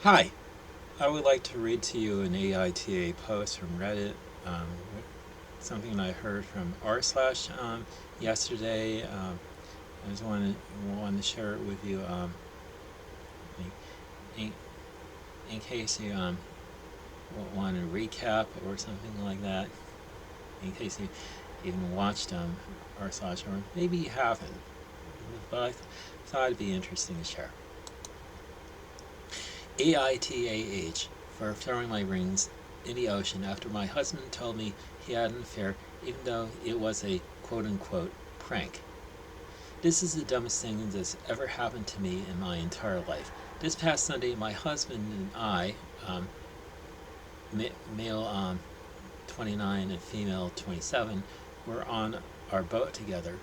Hi, I would like to read to you an AITA post from Reddit, um, something I heard from r slash yesterday. I just wanted to share it with you in, in case you want to recap or something like that, in case you even watched r slash, or maybe you haven't, but thought it'd be interesting to share. AITAH for throwing my rings in the ocean after my husband told me he had an affair, even though it was a quote unquote prank. This is the dumbest thing that's ever happened to me in my entire life. This past Sunday, my husband and I, um, male 29 and female 27, were on our boat together.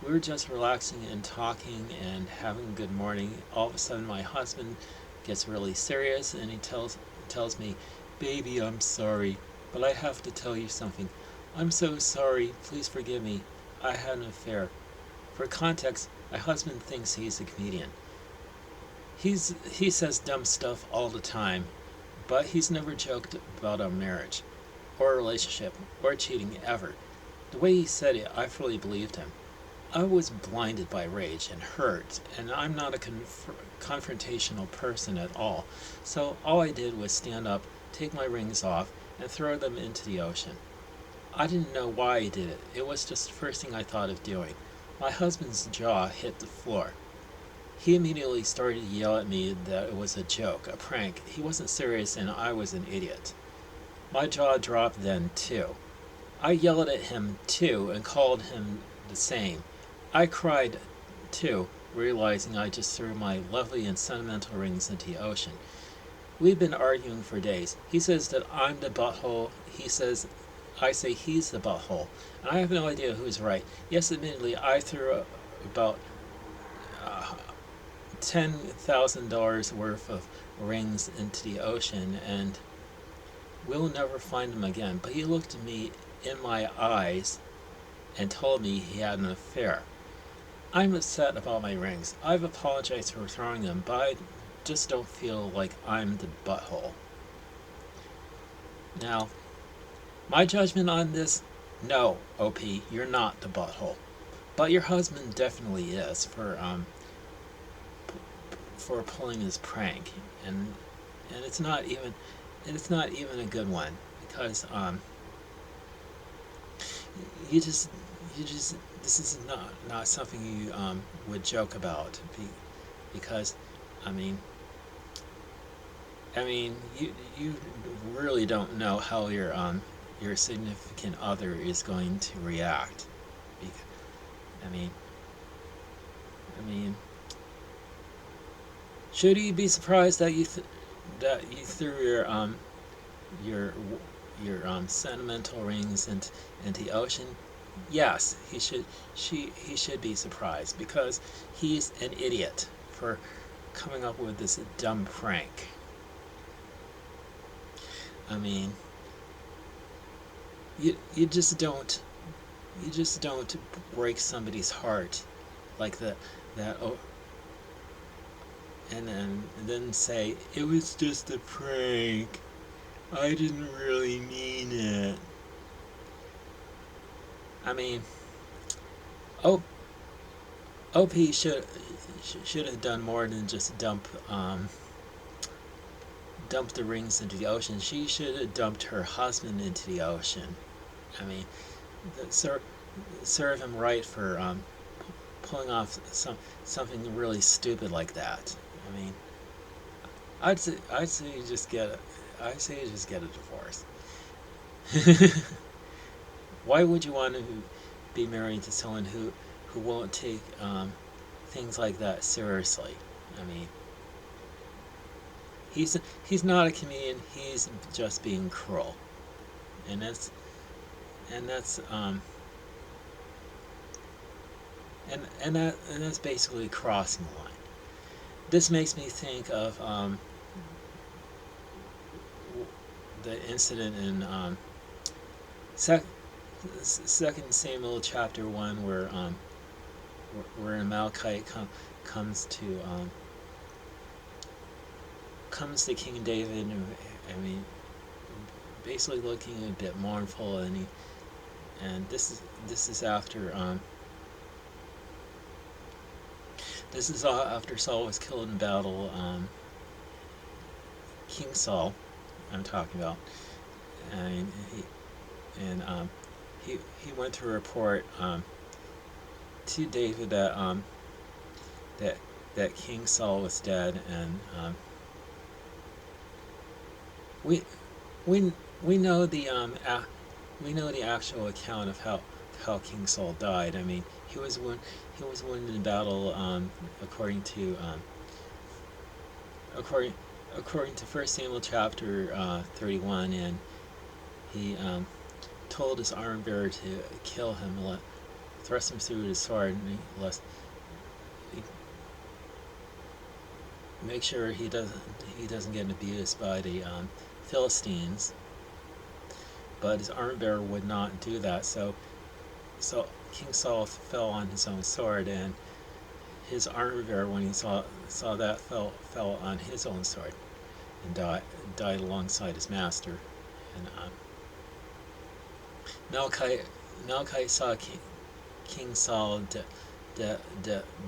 We were just relaxing and talking and having a good morning. All of a sudden, my husband gets really serious and he tells me, "Baby, I'm sorry, but I have to tell you something. I'm so sorry. Please forgive me. I had an affair." For context, my husband thinks he's a comedian. He says dumb stuff all the time, but he's never joked about our marriage, or relationship, or cheating ever. The way he said it, I fully believed him. I was blinded by rage and hurt, and I'm not a confrontational person at all. So all I did was stand up, take my rings off, and throw them into the ocean. I didn't know why I did it. It was just the first thing I thought of doing. My husband's jaw hit the floor. He immediately started to yell at me that it was a joke, a prank. He wasn't serious and I was an idiot. My jaw dropped then, too. I yelled at him, too, and called him the same. I cried, too, realizing I just threw my lovely and sentimental rings into the ocean. We've been arguing for days. He says that I'm the butthole. I say he's the butthole. And I have no idea who's right. Yes, admittedly, I threw about uh, $10,000 worth of rings into the ocean, and we'll never find them again. But he looked at me in my eyes and told me he had an affair. I'm upset about my rings. I've apologized for throwing them, but I just don't feel like I'm the butthole. Now, my judgment on this, no, OP, you're not the butthole. But your husband definitely is for pulling this prank, and and it's not even a good one because you just you just this is not something you would joke about because I mean you really don't know how your significant other is going to react. I mean I mean should he be surprised that that you threw your sentimental rings into the ocean? Yes, he should be surprised because he's an idiot for coming up with this dumb prank. I mean, you just don't break somebody's heart like that oh, and then say it was just a prank. I didn't really mean it. I mean, oh, OP should have done more than just dump the rings into the ocean. She should have dumped her husband into the ocean. I mean, serve him right for pulling off something really stupid like that. I mean, I'd say you just get a divorce. Why would you want to be married to someone who won't take things like that seriously? I mean, he's not a comedian. He's just being cruel, and that's and that's basically crossing the line. This makes me think of the incident in sec- Second Samuel chapter 1 where Amalekite comes to comes to King David, I mean, basically looking a bit mournful, and this is after this is after Saul was killed in battle. King Saul, I'm talking about, and he went to report to David that that King Saul was dead, and we we we know the we know the actual account of how King Saul died. I mean, he was wounded in battle, according to according to 1 Samuel chapter 31, and he told his armor bearer to kill him, thrust him through with his sword, and make sure he doesn't get abused by the Philistines. But his armor bearer would not do that, so King Saul fell on his own sword, and his armor bearer, when he saw that, fell on his own sword and died alongside his master. And Malachi saw King Saul dead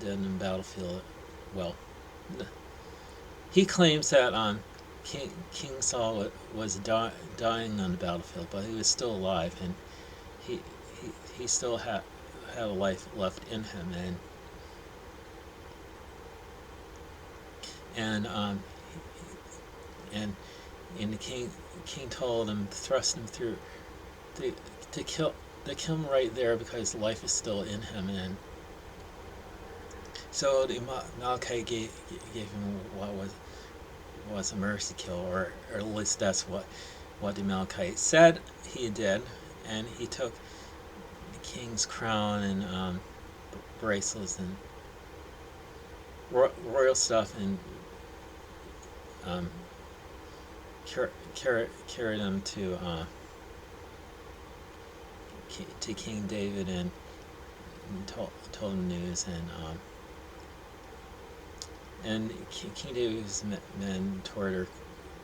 in the battlefield. Well, he claims that King Saul was dying on the battlefield, but he was still alive, and he still had a life left in him, and the king told him, thrust him through, to kill him right there, because life is still in him. And so Malachi gave him what was a mercy kill, or at least that's what the Amalekite said he did. And he took the king's crown and bracelets and royal stuff, and carried them to King David, and told him news, and King David's men tore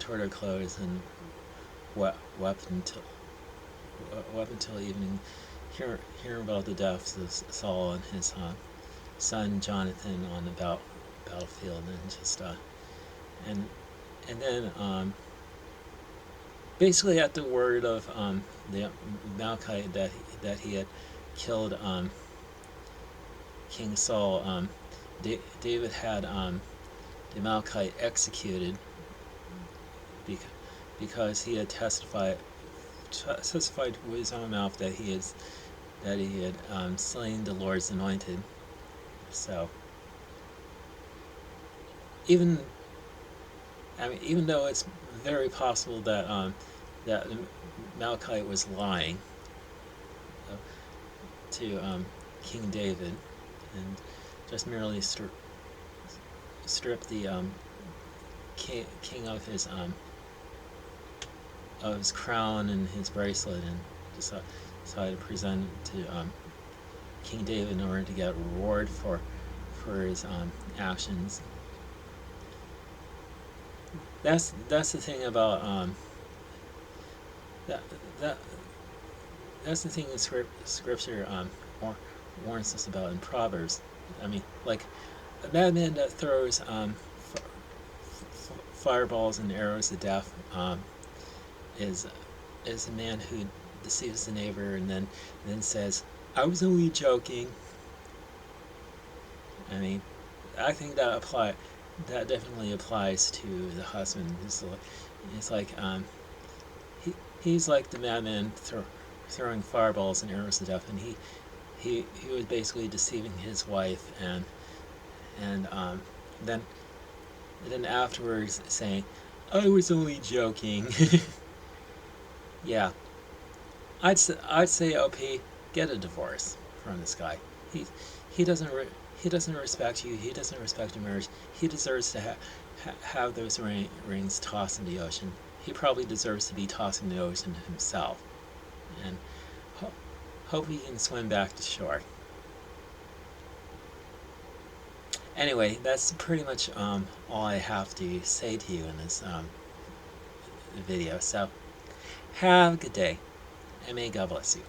their clothes and wept until evening, hearing about the deaths of Saul and his son Jonathan on the battlefield, and just and then basically at the word of the Amalekite that he had killed King Saul, David had the Amalekite executed, because he had testified with his own mouth that he had slain the Lord's anointed. So even though it's very possible that that Amalekite was lying to King David, and just merely strip the king of his crown and his bracelet, and decided to present it to King David in order to get reward for his actions. That's the thing about that's the thing that Scripture warns us about in Proverbs. I mean, like, a madman that throws fireballs and arrows to death is a man who deceives the neighbor and then says, "I was only joking." I mean, I think that definitely applies to the husband. It's like he's like the madman throwing fireballs and arrows to death, and he was basically deceiving his wife, and then afterwards saying, "I was only joking." Yeah, I'd say OP, get a divorce from this guy. He doesn't respect you. He doesn't respect your marriage. He deserves to have those rings tossed in the ocean. He probably deserves to be tossed in the ocean himself, and hope he can swim back to shore. Anyway, that's pretty much all I have to say to you in this video. So have a good day, and may God bless you.